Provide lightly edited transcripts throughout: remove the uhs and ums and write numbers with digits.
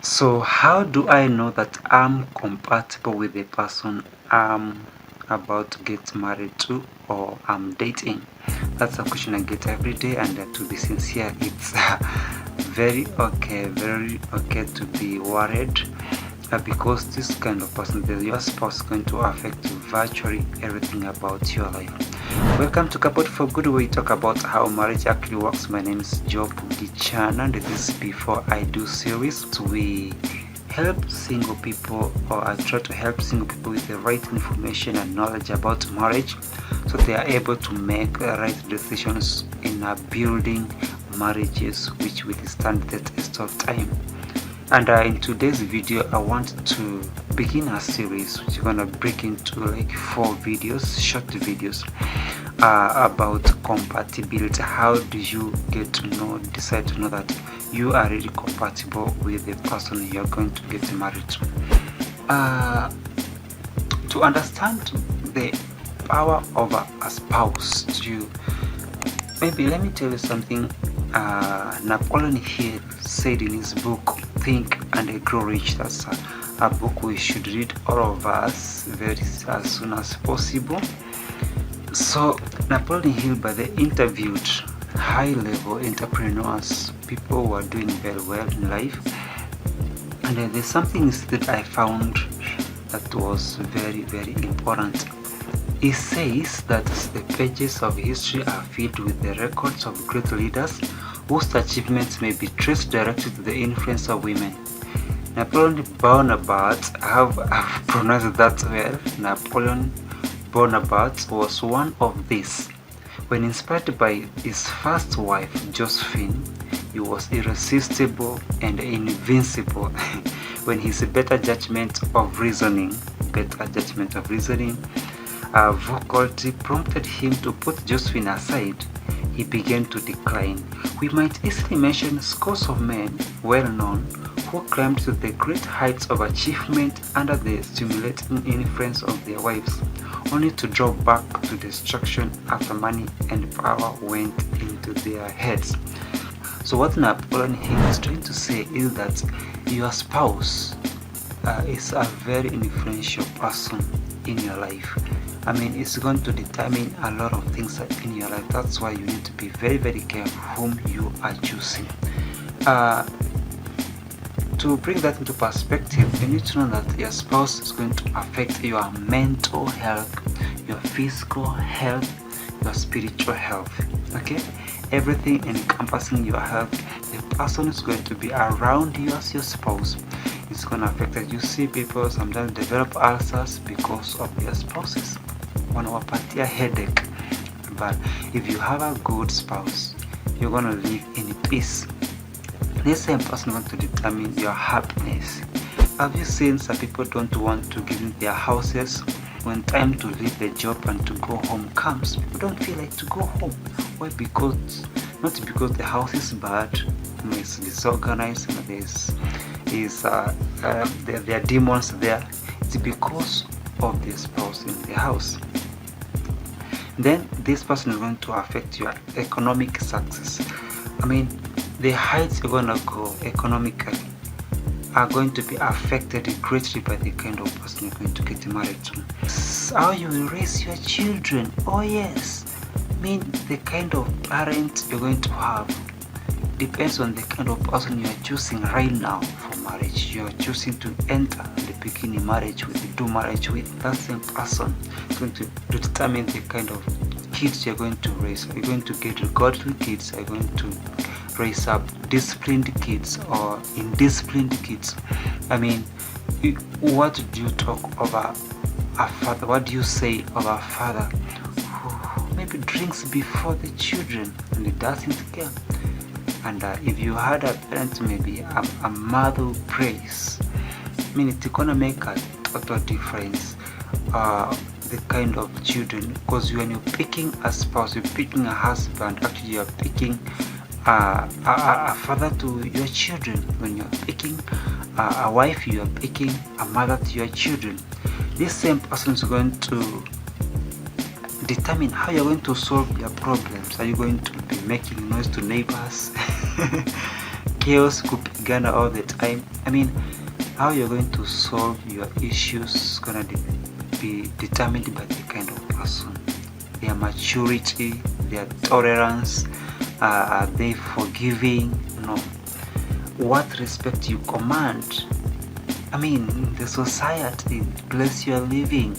So how do I know that I'm compatible with the person I'm about to get married to or I'm dating? That's a question I get every day, and to be sincere, it's very okay to be worried because this kind of person, your spouse, is going to affect virtually everything about your life. Welcome to Coupled for Good, where we talk about how marriage actually works. My name is Job Gichan, and this is Before I Do series. We help single people, or I try to help single people with the right information and knowledge about marriage, so they are able to make right decisions in building marriages which will stand the test of time. And in today's video, I want to begin a series which is gonna break into like 4 videos, short videos about compatibility. How do you get to decide to know that you are really compatible with the person you're going to get married to? To understand the power of a spouse, maybe let me tell you something. Napoleon Hill said in his book Think and Grow Rich. That's a book we should read, all of us, very as soon as possible. So Napoleon Hill, by the interviewed high-level entrepreneurs, people who are doing very well in life, and there's something that I found that was very important. He says that the pages of history are filled with the records of great leaders whose achievements may be traced directly to the influence of women. Napoleon Bonaparte, I've pronounced that well, Napoleon Bonaparte was one of these. When inspired by his first wife, Josephine, he was irresistible and invincible. When his better judgment of reasoning, faculty prompted him to put Josephine aside, he began to decline. We might easily mention scores of men, well known, who climbed to the great heights of achievement under the stimulating influence of their wives, only to drop back to destruction after money and power went into their heads. So what Napoleon Hill is trying to say is that your spouse is a very influential person in your life. I mean, it's going to determine a lot of things in your life. That's why you need to be very careful whom you are choosing. To bring that into perspective, you need to know that your spouse is going to affect your mental health, your physical health, your spiritual health. Okay? Everything encompassing your health, the person is going to be around you as your spouse. It's going to affect it. You see people sometimes develop ulcers because of their spouses. Wanawapatia headache. But if you have a good spouse, you're going to live in peace. This same person is going to determine your happiness. Have you seen some people don't want to give in their houses when time to leave the job and to go home comes? People don't feel like to go home. Why? Because not because the house is bad, it's disorganized, there are demons there. It's because of the spouse in the house. Then this person is going to affect your economic success. I mean, the heights you're going to go economically are going to be affected greatly by the kind of person you're going to get married to. How you will raise your children, oh yes, I mean the kind of parent you're going to have depends on the kind of person you are choosing right now for marriage. You are choosing to enter and begin a marriage with, do marriage with. That same person is going to determine the kind of kids you're going to raise. Are you going to get godly kids? Are you going to raise up disciplined kids or indisciplined kids? I mean, what do you talk of a father? What do you say of a father who maybe drinks before the children and he doesn't care? And if you had a parent, maybe a mother who prays, I mean, it's gonna make a total difference. The kind of children, because when you're picking a spouse, you're picking a husband, actually you're picking a father to your children. When you're picking a wife, you're picking a mother to your children. This same person is going to determine how you're going to solve your problems. Are you going to be making noise to neighbors, chaos kupigana all the time. I mean, how you're going to solve your issues is gonna be determined by the kind of person, their maturity, their tolerance. Are they forgiving? No. What respect you command? I mean, the society, the place you're living,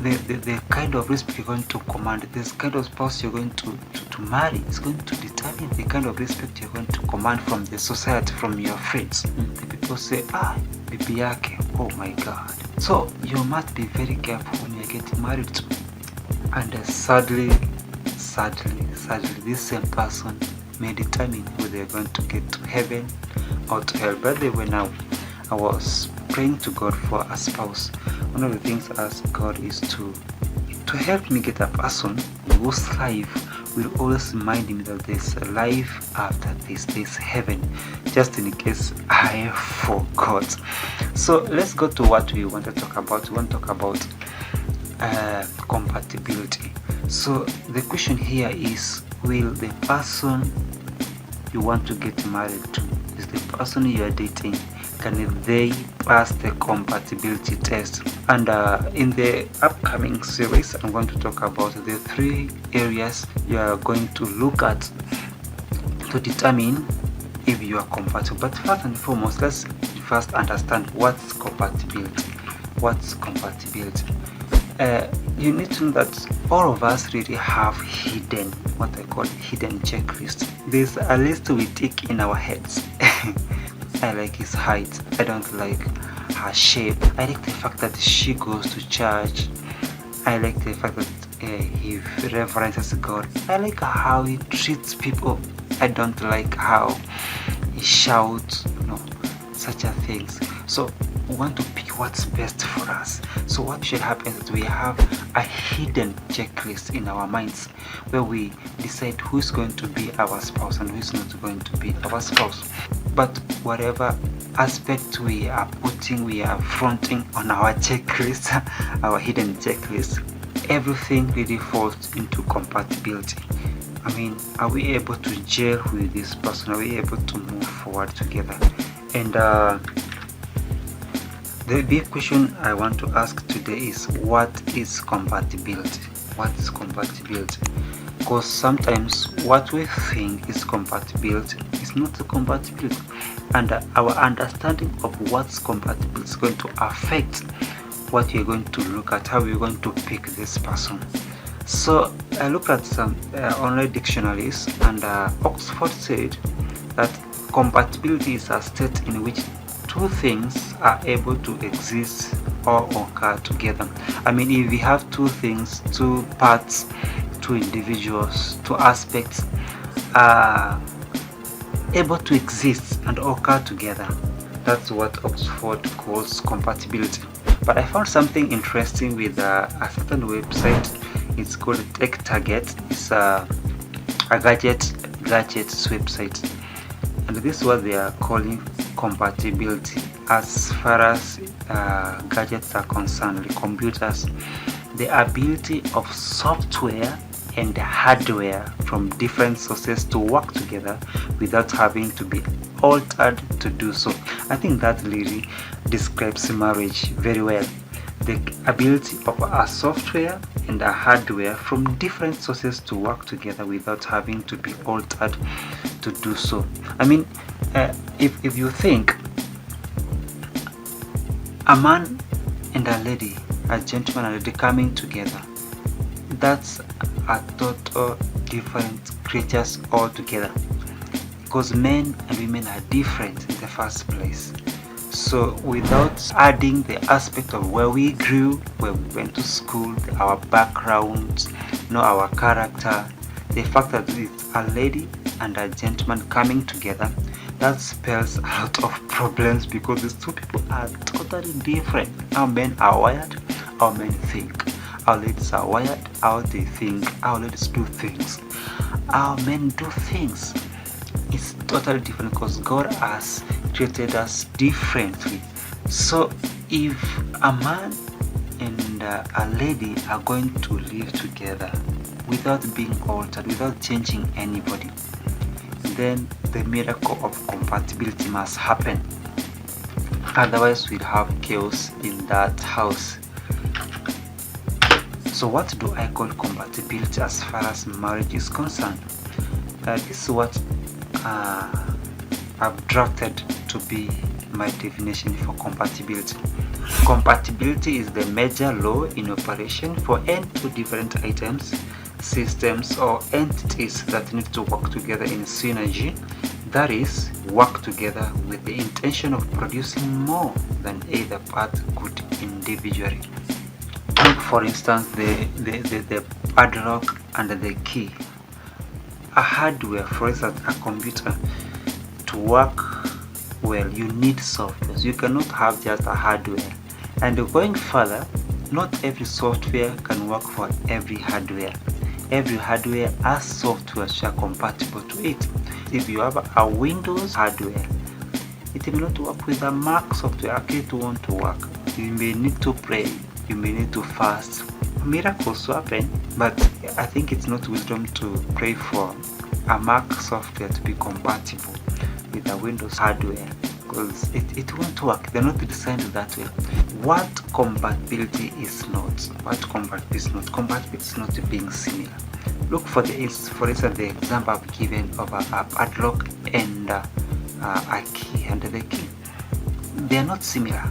the kind of respect you're going to command, this kind of spouse you're going to marry is going to determine the kind of respect you're going to command from the society, from your friends. The people say, bibi yake, oh my God. So you must be very careful when you're getting married to. And sadly, this same person may determine whether you're going to get to heaven or to hell. By the way, now I was praying to God for a spouse. One of the things I ask God is to help me get a person whose life will always remind me that there's a life after this, there's heaven, just in case I forgot. So let's go to what we want to talk about. We want to talk about compatibility. So the question here is, will the person you want to get married to, is the person you are dating, can they pass the compatibility test? And in the upcoming series, I'm going to talk about the 3 areas you are going to look at to determine if you are compatible. But first and foremost, let's first understand what's compatibility. What's compatibility? You need to know that all of us really have hidden, what I call hidden checklist. There's a list we tick in our heads. I like his height. I don't like her shape. I like the fact that she goes to church. I like the fact that he references God. I like how he treats people. I don't like how he shouts, such a things. So we want to pick what's best for us. So what should happen is that we have a hidden checklist in our minds where we decide who's going to be our spouse and who's not going to be our spouse. But whatever aspect we are fronting on our checklist, our hidden checklist, everything really falls into compatibility. I mean, are we able to gel with this person? Are we able to move forward together? And the big question I want to ask today is, what is compatibility? What is compatibility? Because sometimes what we think is compatibility is not compatibility, and our understanding of what's compatible is going to affect what you're going to look at, how you're going to pick this person. So I looked at some online dictionaries, and Oxford said that compatibility is a state in which 2 things are able to exist or occur together. I mean, if we have 2 things, 2 parts, 2 individuals, 2 aspects are able to exist and occur together, that's what Oxford calls compatibility. But I found something interesting with a certain website. It's called TechTarget. It's a gadgets website, and this is what they are calling compatibility as far as gadgets are concerned, the computers, the ability of software and hardware from different sources to work together without having to be altered to do so. I think that really describes marriage very well. The ability of a software and a hardware from different sources to work together without having to be altered to do so. I mean, if you think a man and a lady, a gentleman and a lady coming together, that's a total different creatures altogether, because men and women are different in the first place. So without adding the aspect of where we grew, where we went to school, our background, our character, the fact that it's a lady and a gentleman coming together, that spells a lot of problems, because these 2 people are totally different. Our men are wired, our men think. Our ladies are wired, how they think. Our ladies do things. Our men do things. It's totally different because God has created us differently. So if a man and a lady are going to live together without being altered, without changing anybody, then the miracle of compatibility must happen. Otherwise, we'll have chaos in that house. So what do I call compatibility as far as marriage is concerned? This is what I've drafted to be my definition for compatibility. Compatibility is the major law in operation for any two different items, systems, or entities that need to work together in synergy, that is, work together with the intention of producing more than either part could individually. Take for instance the padlock and the key. A hardware, for instance a computer, to work well you need software. You cannot have just a hardware. And going further, not every software can work for every hardware. Every hardware has software which are compatible to it. If you have a Windows hardware, it will not work with a Mac software. It won't work. You may need to pray, you may need to fast. Miracles happen, but I think it's not wisdom to pray for a Mac software to be compatible with a Windows hardware, because it won't work. They're not designed that way. What compatibility is not? Compatibility is not being similar. Look for instance the example I've given of a padlock and a key and the key. They are not similar,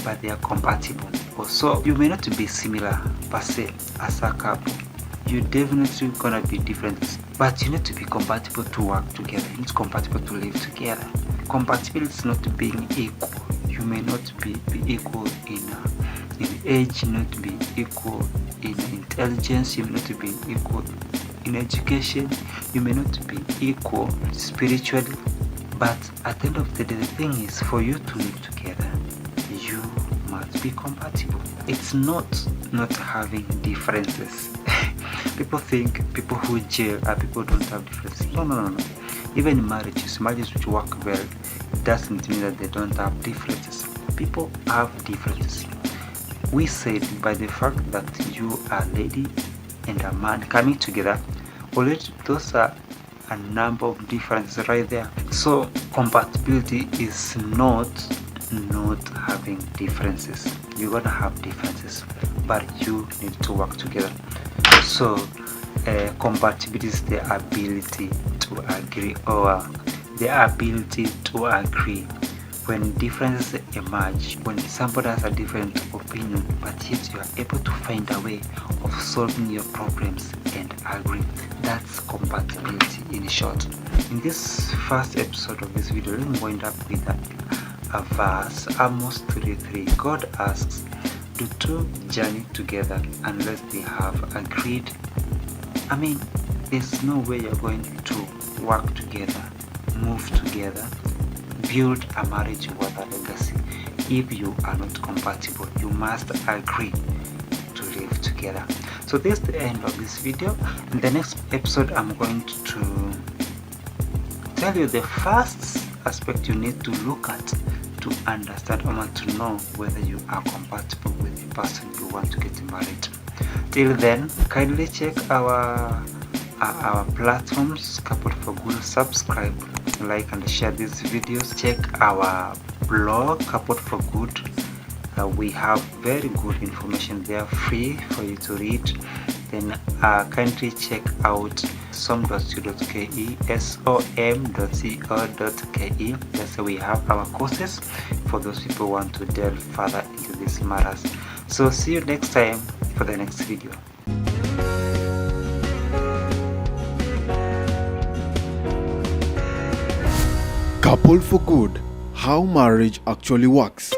but they are compatible. So you may not be similar per se as a couple. You definitely gonna be different, but you need to be compatible to work together. You need compatible to live together. Compatibility is not being equal. You may not be equal in age, you may not be equal in intelligence, you may not be equal in education, you may not be equal spiritually, but at the end of the day, the thing is, for you to live together, you must be compatible. It's not having differences. People think people who jail are people who don't have differences. No. Even in marriages which work well, it doesn't mean that they don't have differences. People have differences. We said by the fact that you are a lady and a man coming together, already those are a number of differences right there. So compatibility is not having differences. You're gonna have differences, but you need to work together. So compatibility is the ability to agree, or the ability to agree when differences emerge, when somebody has a different opinion, but yet you are able to find a way of solving your problems and agree. That's compatibility in short. In this first episode of this video, let me wind up with a verse, Amos 3:3. God asks, do two journey together unless they have agreed? I mean, there's no way you're going to work together, move together, build a marriage with a legacy if you are not compatible. You must agree to live together. So this is the end of this video. In the next episode, I'm going to tell you the first aspect you need to look at to understand or to know whether you are compatible with the person you want to get married. Till then, kindly check our platforms, Coupled for Good. Subscribe, like and share these videos. Check our blog, Coupled for Good. We have very good information there, free for you to read. Then kindly check out som.co.ke, som.co.ke. That's where we have our courses for those people who want to delve further into these matters. So see you next time for the next video. Coupled for Good. How marriage actually works.